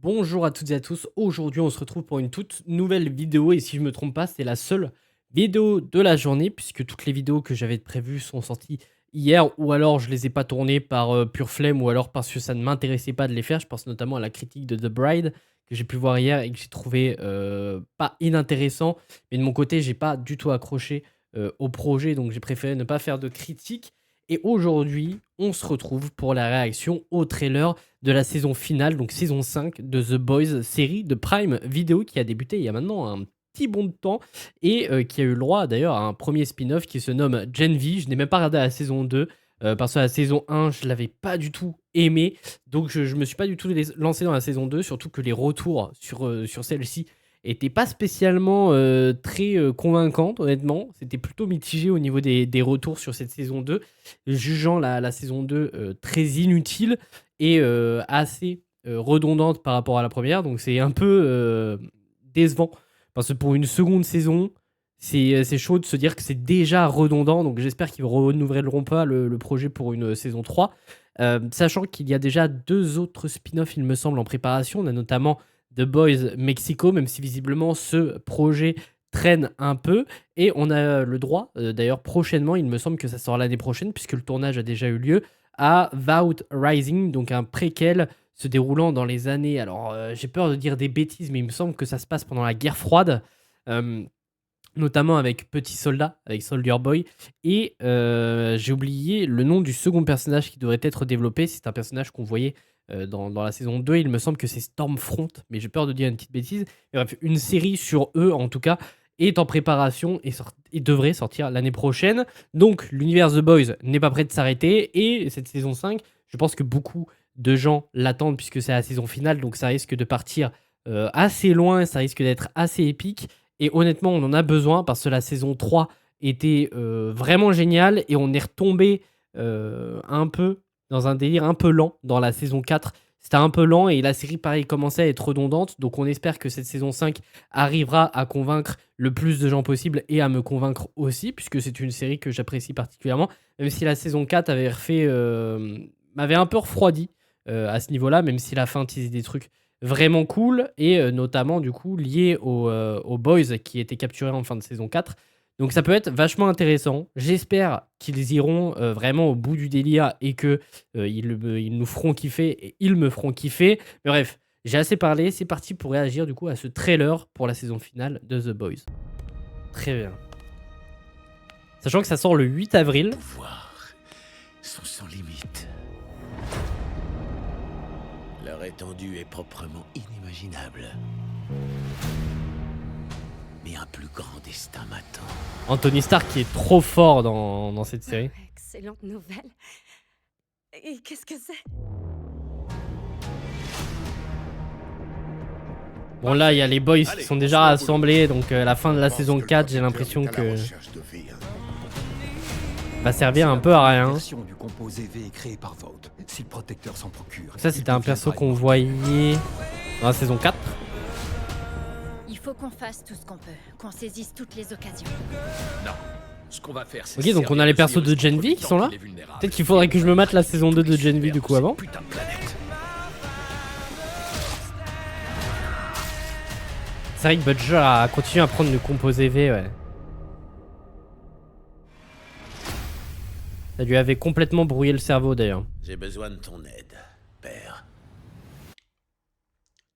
Bonjour à toutes et à tous, aujourd'hui on se retrouve pour une toute nouvelle vidéo et si je me trompe pas c'est la seule vidéo de la journée puisque toutes les vidéos que j'avais prévues sont sorties hier ou alors je les ai pas tournées par pure flemme ou alors parce que ça ne m'intéressait pas de les faire. Je pense notamment à la critique de The Bride que j'ai pu voir hier et que j'ai trouvé pas inintéressant, mais de mon côté j'ai pas du tout accroché au projet, donc j'ai préféré ne pas faire de critique. Et aujourd'hui on se retrouve pour la réaction au trailer de la saison finale, donc saison 5 de The Boys, série de Prime Video qui a débuté il y a maintenant un petit bon de temps et qui a eu le droit d'ailleurs à un premier spin-off qui se nomme Gen V. Je n'ai même pas regardé la saison 2 parce que la saison 1, je l'avais pas du tout aimé. Donc je me suis pas du tout lancé dans la saison 2, surtout que les retours sur celle-ci n'étaient pas spécialement très convaincants, honnêtement. C'était plutôt mitigé au niveau des retours sur cette saison 2, jugeant la saison 2 très inutile et assez redondante par rapport à la première. Donc c'est un peu décevant. Parce que pour une seconde saison, c'est chaud de se dire que c'est déjà redondant. Donc j'espère qu'ils ne renouvelleront pas le projet pour une saison 3. Sachant qu'il y a déjà 2 autres spin-offs, il me semble, en préparation. On a notamment The Boys Mexico, même si visiblement ce projet traîne un peu. Et on a le droit, d'ailleurs prochainement, il me semble que ça sort l'année prochaine, puisque le tournage a déjà eu lieu, à Vault Rising, donc un préquel se déroulant dans les années... Alors, j'ai peur de dire des bêtises, mais il me semble que ça se passe pendant la guerre froide, notamment avec Petit Soldat, avec Soldier Boy. Et j'ai oublié le nom du second personnage qui devrait être développé. C'est un personnage qu'on voyait dans la saison 2. Il me semble que c'est Stormfront, mais j'ai peur de dire une petite bêtise. Mais bref, une série sur eux, en tout cas, est en préparation et devrait sortir l'année prochaine. Donc, l'univers The Boys n'est pas prêt de s'arrêter. Et cette saison 5, je pense que beaucoup de gens l'attendent puisque c'est la saison finale. Donc, ça risque de partir assez loin. Ça risque d'être assez épique. Et honnêtement, on en a besoin parce que la saison 3 était vraiment géniale. Et on est retombé un peu dans un délire un peu lent dans la saison 4. C'était un peu lent et la série, pareil, commençait à être redondante. Donc on espère que cette saison 5 arrivera à convaincre le plus de gens possible et à me convaincre aussi, puisque c'est une série que j'apprécie particulièrement. Même si la saison 4 m'avait un peu refroidi à ce niveau-là, même si la fin teasait des trucs vraiment cool et notamment du coup liés aux Boys qui étaient capturés en fin de saison 4. Donc ça peut être vachement intéressant. J'espère qu'ils iront vraiment au bout du délire et que ils nous feront kiffer et ils me feront kiffer. Mais bref, j'ai assez parlé. C'est parti pour réagir du coup à ce trailer pour la saison finale de The Boys. Très bien. Sachant que ça sort le 8 avril. Les pouvoirs sont sans limite. Leur étendue est proprement inimaginable. Mais un plus grand destin m'attend. Anthony Stark qui est trop fort dans cette série. Excellente nouvelle. Et qu'est-ce que c'est? Bon là il y a les boys qui sont déjà rassemblés, donc la fin de la saison 4 j'ai l'impression que va servir un peu à rien. Ça c'était un perso qu'on voyait dans la saison 4. Il faut qu'on fasse tout ce qu'on peut, qu'on saisisse toutes les occasions. Non. Ce qu'on va faire, c'est Ok, donc on a les persos de Gen V qui sont là. Peut-être qu'il faudrait que je me mate la saison 2 de Gen V du coup avant. C'est vrai que Butcher a continué à prendre le composé V, ouais. Ça lui avait complètement brouillé le cerveau d'ailleurs. J'ai besoin de ton aide, père.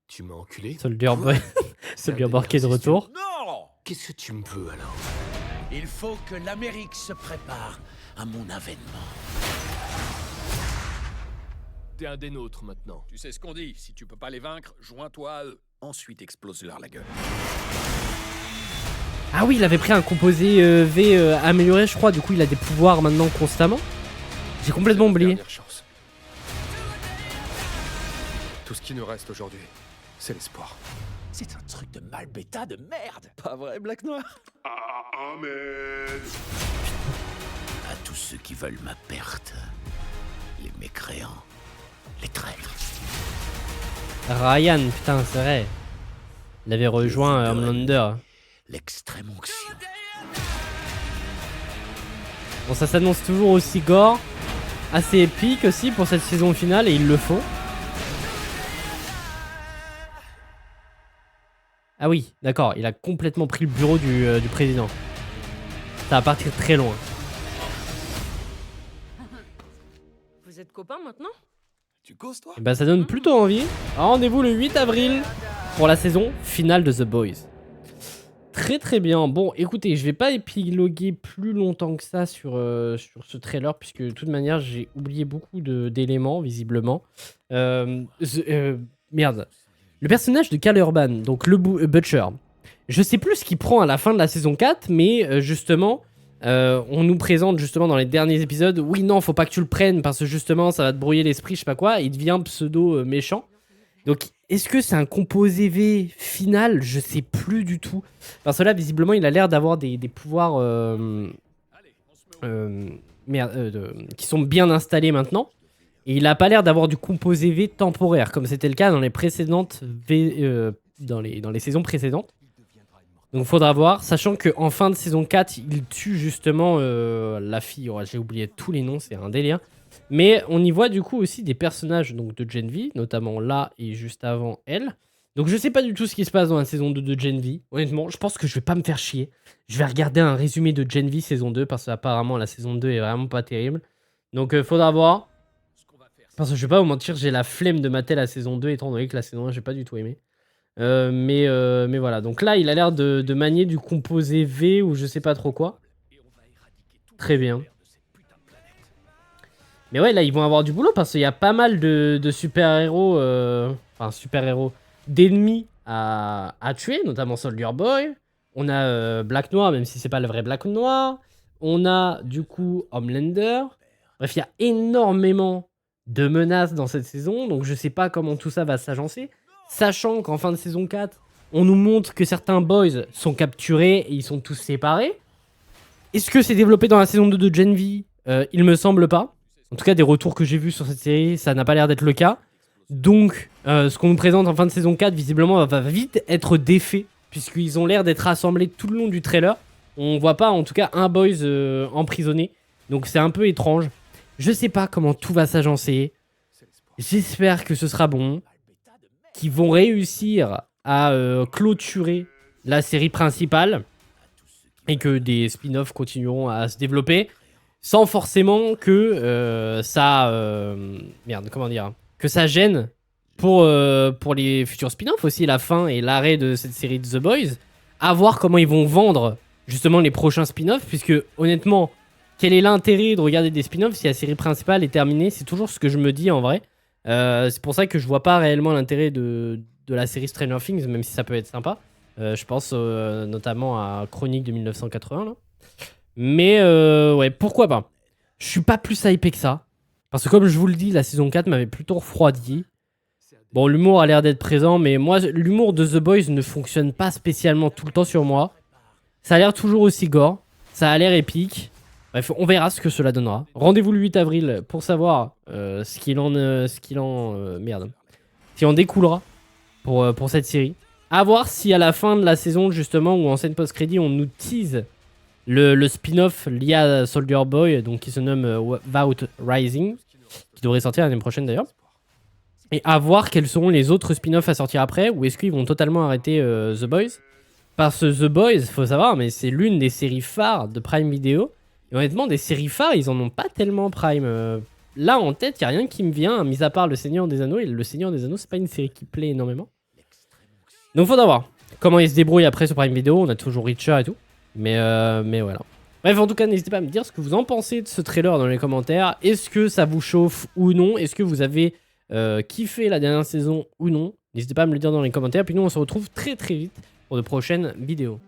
Tu m'as enculé? Soldier Boy. Soldier Boy qui est de retour. Non! Qu'est-ce que tu me veux alors? Il faut que l'Amérique se prépare à mon avènement. T'es un des nôtres maintenant. Tu sais ce qu'on dit, si tu peux pas les vaincre, joins-toi à eux. Ensuite explose-leur la gueule. Ah oui, il avait pris un composé V amélioré, je crois. Du coup, il a des pouvoirs maintenant constamment. J'ai complètement oublié. Chance. Tout ce qui nous reste aujourd'hui, c'est l'espoir. C'est un truc de mal bêta de merde. Pas vrai, Black Noir? À tous ceux qui veulent ma perte, les mécréants, les traîtres. Ryan, putain, c'est vrai. Il avait rejoint Homelander. L'extrême onction. Bon, ça s'annonce toujours aussi gore. Assez épique aussi pour cette saison finale et il le faut. Ah oui, d'accord, il a complètement pris le bureau du président. Ça va partir très loin. Vous êtes copains maintenant? Tu causes, toi? Et bah ça donne plutôt envie. Rendez-vous le 8 avril pour la saison finale de The Boys. Très très bien. Bon, écoutez, je vais pas épiloguer plus longtemps que ça sur ce trailer, puisque de toute manière, j'ai oublié beaucoup d'éléments, visiblement. Merde. Le personnage de Cal Urban, donc le Butcher, je sais plus ce qu'il prend à la fin de la saison 4, mais justement, on nous présente justement dans les derniers épisodes, oui, non, faut pas que tu le prennes, parce que justement, ça va te brouiller l'esprit, je sais pas quoi, il devient pseudo méchant. Donc, est-ce que c'est un composé V final? Je sais plus du tout. Parce que là, visiblement, il a l'air d'avoir des pouvoirs qui sont bien installés maintenant. Et il a pas l'air d'avoir du composé V temporaire, comme c'était le cas dans les précédentes dans les saisons précédentes. Donc, faudra voir. Sachant qu'en fin de saison 4, il tue justement la fille. Oh, j'ai oublié tous les noms, c'est un délire. Mais on y voit du coup aussi des personnages donc, de Gen V, notamment là et juste avant elle. Donc je sais pas du tout ce qui se passe dans la saison 2 de Gen V. Honnêtement, je pense que je vais pas me faire chier. Je vais regarder un résumé de Gen V saison 2 parce qu'apparemment la saison 2 est vraiment pas terrible. Donc faudra voir. Parce que je vais pas vous mentir, j'ai la flemme de mater la saison 2 étant donné que la saison 1 j'ai pas du tout aimé. Mais voilà, donc là il a l'air de manier du composé V ou je sais pas trop quoi. Très bien. Mais ouais, là, ils vont avoir du boulot parce qu'il y a pas mal de super-héros, enfin, super-héros, d'ennemis à tuer, notamment Soldier Boy. On a Black Noir, même si c'est pas le vrai Black Noir. On a, du coup, Homelander. Bref, il y a énormément de menaces dans cette saison, donc je sais pas comment tout ça va s'agencer. Sachant qu'en fin de saison 4, on nous montre que certains boys sont capturés et ils sont tous séparés. Est-ce que c'est développé dans la saison 2 de Gen V? Il me semble pas. En tout cas, des retours que j'ai vus sur cette série, ça n'a pas l'air d'être le cas. Donc, ce qu'on nous présente en fin de saison 4, visiblement, va vite être défait, puisqu'ils ont l'air d'être rassemblés tout le long du trailer. On voit pas, en tout cas, un boys emprisonné. Donc, c'est un peu étrange. Je sais pas comment tout va s'agencer. J'espère que ce sera bon. Qu'ils vont réussir à clôturer la série principale. Et que des spin-offs continueront à se développer. Sans forcément que que ça gêne pour les futurs spin-offs aussi, la fin et l'arrêt de cette série de The Boys. À voir comment ils vont vendre justement les prochains spin-offs, puisque honnêtement, quel est l'intérêt de regarder des spin-offs si la série principale est terminée? C'est toujours ce que je me dis en vrai. C'est pour ça que je vois pas réellement l'intérêt de la série Stranger Things, même si ça peut être sympa. Je pense notamment à Chronique de 1980 là. Mais ouais, pourquoi pas. Je suis pas plus hypé que ça. Parce que comme je vous le dis, la saison 4 m'avait plutôt refroidi. Bon, l'humour a l'air d'être présent, mais moi, l'humour de The Boys ne fonctionne pas spécialement tout le temps sur moi. Ça a l'air toujours aussi gore. Ça a l'air épique. Bref, on verra ce que cela donnera. Rendez-vous le 8 avril pour savoir ce qu'il en découlera pour cette série. À voir si à la fin de la saison, justement, ou en scène post-crédit, on nous tease le spin-off lié à Soldier Boy, donc qui se nomme Vout Rising, qui devrait sortir l'année prochaine d'ailleurs. Et à voir quels seront les autres spin-offs à sortir après, ou est-ce qu'ils vont totalement arrêter The Boys. Parce que The Boys, faut savoir, mais c'est l'une des séries phares de Prime Video. Et honnêtement, des séries phares, ils en ont pas tellement Prime. Là, en tête, il n'y a rien qui me vient, mis à part Le Seigneur des Anneaux. Et Le Seigneur des Anneaux, c'est pas une série qui plaît énormément. Donc, faudra voir comment ils se débrouillent après sur Prime Video. On a toujours Reacher et tout. Mais voilà. Bref, en tout cas, n'hésitez pas à me dire ce que vous en pensez de ce trailer dans les commentaires. Est-ce que ça vous chauffe ou non? Est-ce que vous avez kiffé la dernière saison ou non? N'hésitez pas à me le dire dans les commentaires. Puis nous, on se retrouve très très vite pour de prochaines vidéos.